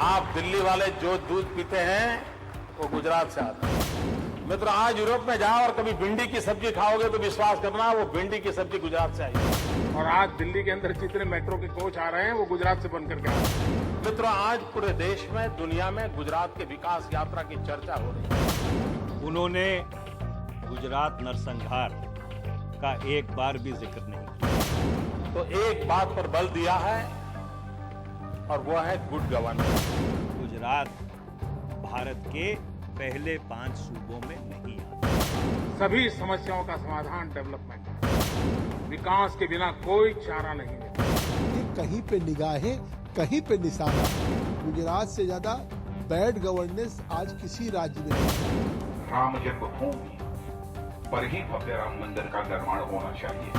आप दिल्ली वाले जो दूध पीते हैं वो गुजरात से आता है। मित्र, आज यूरोप में जाओ और कभी भिंडी की सब्जी खाओगे तो विश्वास करना वो भिंडी की सब्जी गुजरात से आई है। और आज दिल्ली के अंदर जितने मेट्रो के कोच आ रहे हैं वो गुजरात से बनकर के आ रहे हैं। मित्रों, आज पूरे देश में, दुनिया में गुजरात के विकास यात्रा की चर्चा हो रही है। उन्होंने गुजरात नरसंहार का एक बार भी जिक्र नहीं किया। तो एक बात पर बल दिया है और वो है गुड गवर्नेंस। गुजरात भारत के पहले 5 सूबों में नहीं आता। सभी समस्याओं का समाधान डेवलपमेंट है। विकास के बिना कोई चारा नहीं है। कहीं पे निगाहें, कहीं पे निशाना। गुजरात से ज्यादा बैड गवर्नेंस आज किसी राज्य में नहीं। राम जन्मभूमि पर ही भव्य राम मंदिर का निर्माण होना चाहिए।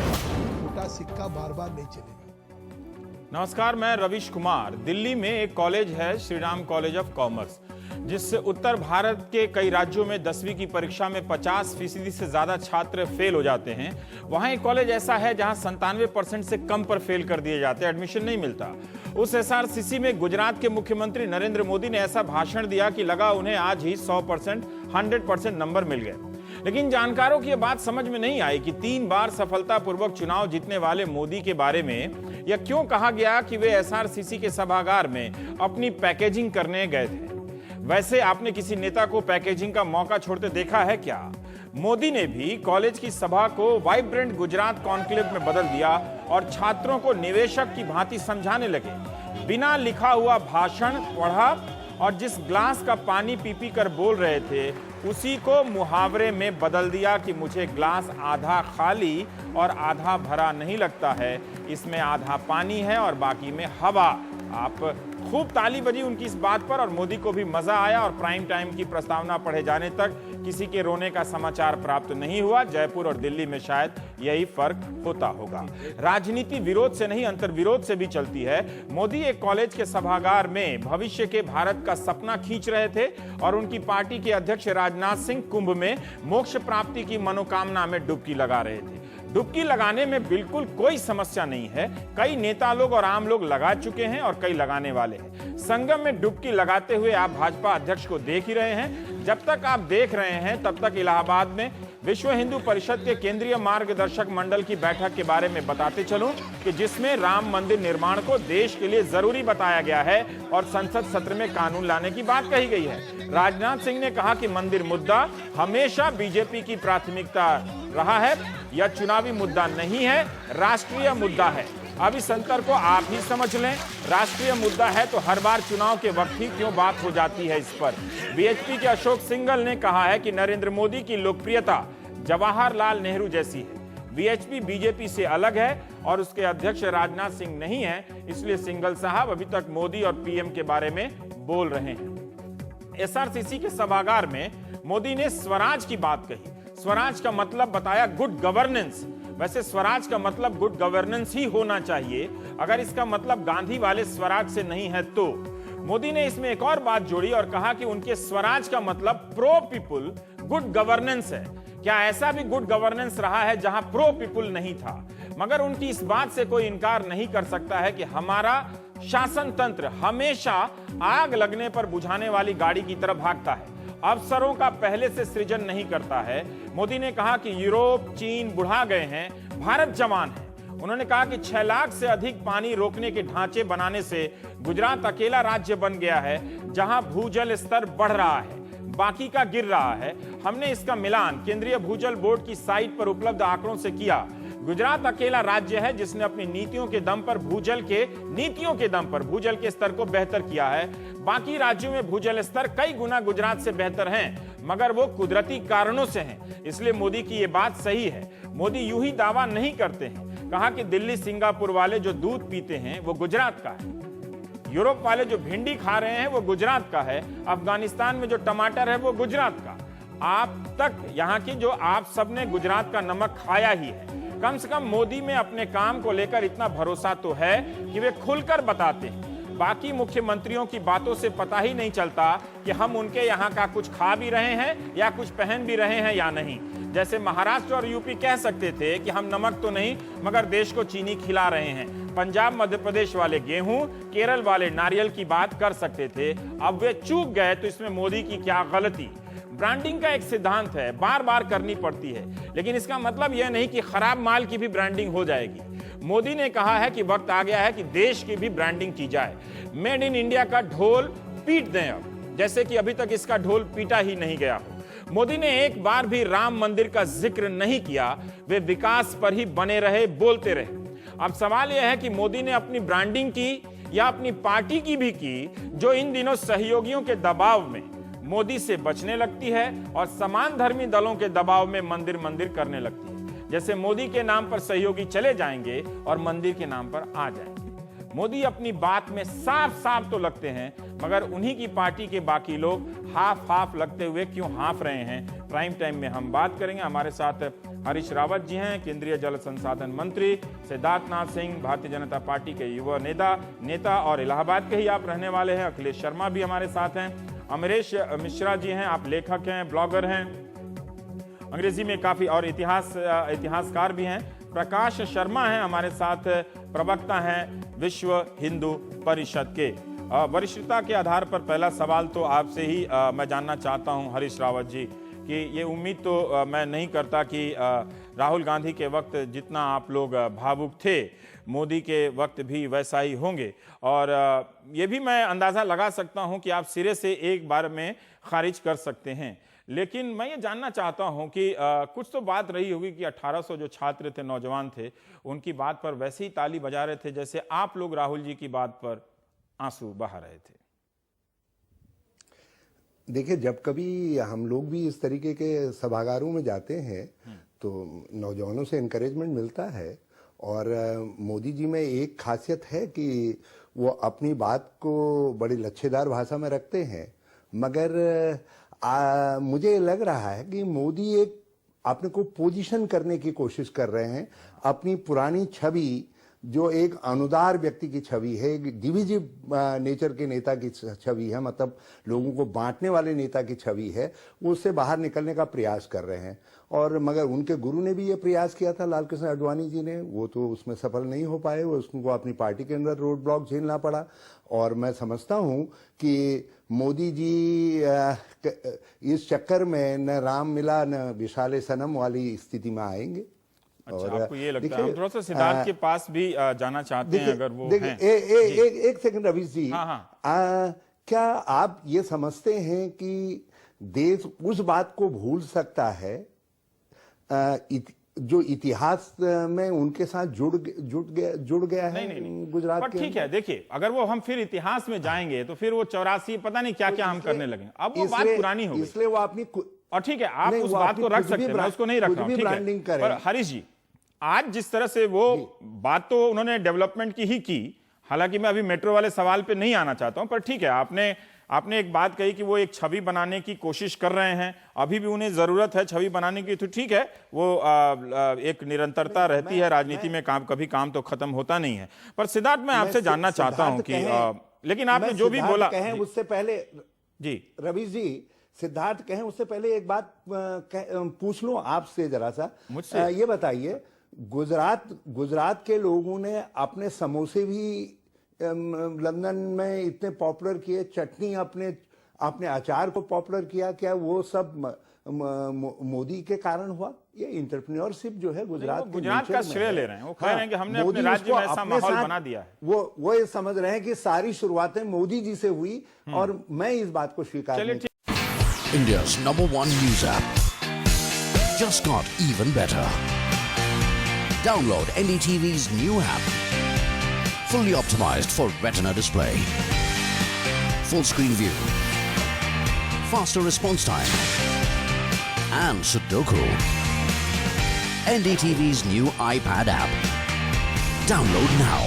छोटा सिक्का बार बार नहीं चलेगा। नमस्कार, मैं रविश कुमार। दिल्ली में एक कॉलेज है, Shri Ram college of commerce, जिससे उत्तर भारत के कई राज्यों में 10वीं की परीक्षा में 50% से ज्यादा छात्र फेल हो जाते हैं। वहां एक कॉलेज ऐसा है जहां 97% से कम पर फेल कर दिए जाते हैं, एडमिशन नहीं मिलता। उस एसआरसीसी में गुजरात के मुख्यमंत्री नरेंद्र मोदी ने ऐसा भाषण दिया कि लगा उन्हें आज ही 100% नंबर मिल गए। लेकिन जानकारों की यह बात समझ में नहीं आई कि 3 बार सफलतापूर्वक चुनाव जीतने वाले मोदी के बारे में यह क्यों कहा गया कि वे एसआरसीसी के सभागार में अपनी पैकेजिंग करने गए थे। वैसे आपने किसी नेता को पैकेजिंग का मौका छोड़ते देखा है क्या? मोदी ने भी कॉलेज की सभा को वाइब्रेंट गुजरात कॉन्क्लेव में बदल दिया और छात्रों को निवेशक की भांति समझाने लगे। बिना लिखा हुआ भाषण पढ़ा और जिस ग्लास का पानी पी पी कर बोल रहे थे उसी को मुहावरे में बदल दिया कि मुझे ग्लास आधा खाली और आधा भरा नहीं लगता है, इसमें आधा पानी है और बाकी में हवा। आप खूब ताली बजी उनकी इस बात पर और मोदी को भी मजा आया और प्राइम टाइम की प्रस्तावना पढ़े जाने तक किसी के रोने का समाचार प्राप्त नहीं हुआ। जयपुर और दिल्ली में शायद यही फर्क होता होगा। राजनीति विरोध से नहीं, अंतर्विरोध से भी चलती है। मोदी एक कॉलेज के सभागार में भविष्य के भारत का सपना खींच रहे थे और उनकी पार्टी के अध्यक्ष राजनाथ सिंह कुंभ में मोक्ष प्राप्ति की मनोकामना में डुबकी लगा रहे थे। डुबकी लगाने में बिल्कुल कोई समस्या नहीं है। कई नेता लोग और आम लोग लगा चुके हैं और कई लगाने वाले हैं। संगम में डुबकी लगाते हुए आप भाजपा अध्यक्ष को देख ही रहे हैं। जब तक आप देख रहे हैं तब तक इलाहाबाद में विश्व हिंदू परिषद के केंद्रीय मार्गदर्शक मंडल की बैठक के बारे में बताते चलूं कि जिसमें राम मंदिर निर्माण को देश के लिए जरूरी बताया गया है और संसद सत्र में कानून लाने की बात कही गई है। राजनाथ सिंह ने कहा कि मंदिर मुद्दा हमेशा बीजेपी की प्राथमिकता रहा है। यह चुनावी मुद्दा नहीं है, राष्ट्रीय मुद्दा है। अब इस अंतर को आप ही समझ लें। राष्ट्रीय मुद्दा है तो हर बार चुनाव के वक्त ही क्यों बात हो जाती है इस पर। बीएचपी के अशोक सिंघल ने कहा है कि नरेंद्र मोदी की लोकप्रियता जवाहरलाल नेहरू जैसी है। बीएचपी बीजेपी से अलग है और उसके अध्यक्ष राजनाथ सिंह नहीं है, इसलिए सिंघल साहब अभी तक मोदी और पीएम के बारे में बोल रहे हैं। एसआरसीसी के सभागार में मोदी ने स्वराज की बात कही। स्वराज का मतलब बताया गुड गवर्नेंस। वैसे स्वराज का मतलब गुड गवर्नेंस ही होना चाहिए। अगर इसका मतलब गांधी वाले स्वराज से नहीं है तो मोदी ने इसमें एक और बात जोड़ी और कहा कि उनके स्वराज का मतलब प्रो पीपुल गुड गवर्नेंस है। क्या ऐसा भी गुड गवर्नेंस रहा है जहां प्रो पीपुल नहीं था? मगर उनकी इस बात से कोई इनकार नहीं कर सकता है कि हमारा शासन तंत्र हमेशा आग लगने पर बुझाने वाली गाड़ी की तरह भागता है, अवसरों का पहले से सृजन नहीं करता है। मोदी ने कहा कि यूरोप, चीन बुढ़ा गए हैं, भारत जवान है। उन्होंने कहा कि 6 लाख से अधिक पानी रोकने के ढांचे बनाने से गुजरात अकेला राज्य बन गया है जहां भूजल स्तर बढ़ रहा है, बाकी का गिर रहा है। हमने इसका मिलान केंद्रीय भूजल बोर्ड की साइट पर उपलब्ध आंकड़ों से किया। गुजरात अकेला राज्य है जिसने अपनी नीतियों के दम पर भूजल के स्तर को बेहतर किया है। बाकी राज्यों में भूजल स्तर कई गुना गुजरात से बेहतर हैं, मगर वो कुदरती कारणों से हैं। इसलिए मोदी की ये बात सही है। मोदी यूं ही दावा नहीं करते हैं। कहा कि दिल्ली सिंगापुर वाले जो दूध पीते हैं वो गुजरात का है, यूरोप वाले जो भिंडी खा रहे हैं वो गुजरात का है, अफगानिस्तान में जो टमाटर है वो गुजरात का। आप तक यहाँ की जो आप सबने गुजरात का नमक खाया ही है। कम से कम मोदी में अपने काम को लेकर इतना भरोसा तो है कि वे खुलकर बताते हैं। बाकी मुख्यमंत्रियों की बातों से पता ही नहीं चलता कि हम उनके यहाँ का कुछ खा भी रहे हैं या कुछ पहन भी रहे हैं या नहीं। जैसे महाराष्ट्र और यूपी कह सकते थे कि हम नमक तो नहीं मगर देश को चीनी खिला रहे हैं। पंजाब मध्य प्रदेश वाले गेहूं, केरल वाले नारियल की बात कर सकते थे, अब वे चूक गए तो इसमें मोदी की क्या गलती। ब्रांडिंग का एक सिद्धांत है, बार बार करनी पड़ती है, लेकिन इसका मतलब यह नहीं कि खराब माल की भी ब्रांडिंग हो जाएगी। मोदी ने कहा है कि वक्त आ गया है कि देश की भी ब्रांडिंग की जाए। मेड इन इंडिया का ढोल पीट दें अब, जैसे कि अभी तक इसका ढोल पीटा ही नहीं गया हो। मोदी ने एक बार भी राम मंदिर का जिक्र नहीं किया, वे विकास पर ही बने रहे, बोलते रहे। अब सवाल यह है कि मोदी ने अपनी ब्रांडिंग की या अपनी पार्टी की भी की, जो इन दिनों सहयोगियों के दबाव में मोदी से बचने लगती है और समान धर्मी दलों के दबाव में मंदिर मंदिर करने लगती है। जैसे मोदी के नाम पर सहयोगी चले जाएंगे और मंदिर के नाम पर आ जाएंगे। मोदी अपनी बात में साफ साफ तो लगते हैं, मगर उन्हीं की पार्टी के बाकी लोग हाफ हाफ लगते हुए क्यों हाफ रहे हैं। प्राइम टाइम में हम बात करेंगे। हमारे साथ हरीश रावत जी हैं, केंद्रीय जल संसाधन मंत्री, सिद्धार्थ नाथ सिंह, भारतीय जनता पार्टी के युवा नेता और इलाहाबाद के ही आप रहने वाले हैं। अखिलेश शर्मा भी हमारे साथ हैं। अमरेश मिश्रा जी हैं, आप लेखक हैं, ब्लॉगर हैं, अंग्रेजी में काफी, और इतिहासकार भी हैं। प्रकाश शर्मा हैं हमारे साथ, प्रवक्ता हैं विश्व हिंदू परिषद के। वरिष्ठता के आधार पर पहला सवाल तो आपसे ही मैं जानना चाहता हूं हरीश रावत जी, कि ये उम्मीद तो मैं नहीं करता कि राहुल गांधी के वक्त जितना आप लोग भावुक थे, मोदी के वक्त भी वैसा ही होंगे, और ये भी मैं अंदाज़ा लगा सकता हूं कि आप सिरे से एक बार में खारिज कर सकते हैं। लेकिन मैं ये जानना चाहता हूं कि कुछ तो बात रही होगी कि 1800 जो छात्र थे, नौजवान थे, उनकी बात पर वैसे ही ताली बजा रहे थे जैसे आप लोग राहुल जी की बात पर आंसू बहा रहे थे। देखिए, जब कभी हम लोग भी इस तरीके के सभागारों में जाते हैं तो नौजवानों से इनकरेजमेंट मिलता है, और मोदी जी में एक खासियत है कि वो अपनी बात को बड़ी लच्छेदार भाषा में रखते हैं, मगर मुझे लग रहा है कि मोदी एक अपने को पोजीशन करने की कोशिश कर रहे हैं। अपनी पुरानी छवि, जो एक अनुदार व्यक्ति की छवि है, एक डिविजिव नेचर के नेता की छवि है, मतलब लोगों को बांटने वाले नेता की छवि है, वो उससे बाहर निकलने का प्रयास कर रहे हैं। और मगर उनके गुरु ने भी ये प्रयास किया था, लाल कृष्ण आडवाणी जी ने, वो तो उसमें सफल नहीं हो पाए, वो उसको अपनी पार्टी के अंदर रोड ब्लॉक झेलना पड़ा। और मैं समझता हूँ कि मोदी जी इस चक्कर में न राम मिला न विशाले सनम वाली स्थिति में आएंगे। अच्छा, और आपको ये लगता है? हम थोड़ा सा सिद्धार्थ के पास भी जाना चाहते हैं, अगर वो हैं। एक सेकंड रवीश जी, हाँ। क्या आप ये समझते हैं कि देश उस बात को भूल सकता है जो इतिहास में उनके साथ जुड़ गया है? नहीं। गुजरात पर के ठीक है, देखिए, अगर वो हम फिर इतिहास में जाएंगे तो फिर वो 84 पता नहीं क्या क्या हम करने लगेंगे। अब वो बात पुरानी हो गई, इसलिए वो अपनी, और ठीक है, आप उस बात को रख सकते हैं, मैं उसको नहीं रख रहा हूं, ठीक है। पर हरीश जी, आज जिस तरह से वो बात तो उन्होंने डेवलपमेंट की ही की, हालांकि मैं अभी मेट्रो वाले सवाल पे नहीं आना चाहता हूं, पर ठीक है, आपने एक बात कही कि वो एक छवि बनाने की कोशिश कर रहे हैं, अभी भी उन्हें जरूरत है छवि बनाने की, तो ठीक है, वो एक निरंतरता रहती है राजनीति में, कभी काम तो खत्म होता नहीं है। पर सिद्धार्थ, मैं आपसे जानना चाहता हूं कि लेकिन आपने जो भी बोला, उससे पहले जी रवीश जी, सिद्धार्थ कहें उससे पहले एक बात पूछ लूं आपसे जरा सा। मुझसे ये बताइए, गुजरात के लोगों ने अपने समोसे भी लंदन में इतने पॉपुलर किए, चटनी अपने अचार को पॉपुलर किया, क्या वो सब मोदी के कारण हुआ? ये एंटरप्रेन्योरशिप जो है गुजरात का श्रेय ले रहे हैं। वो कह रहे हैं कि हमने अपने राज्य में ऐसा माहौल बना दिया है। वो ये समझ रहे हैं कि सारी शुरुआतें मोदी जी से हुई, और मैं इस बात को स्वीकार नहीं। India's #1 news app just got even better. Download NDTV's new app. Fully optimized for retina display. Full screen view. Faster response time. And Sudoku. NDTV's new iPad app. Download now.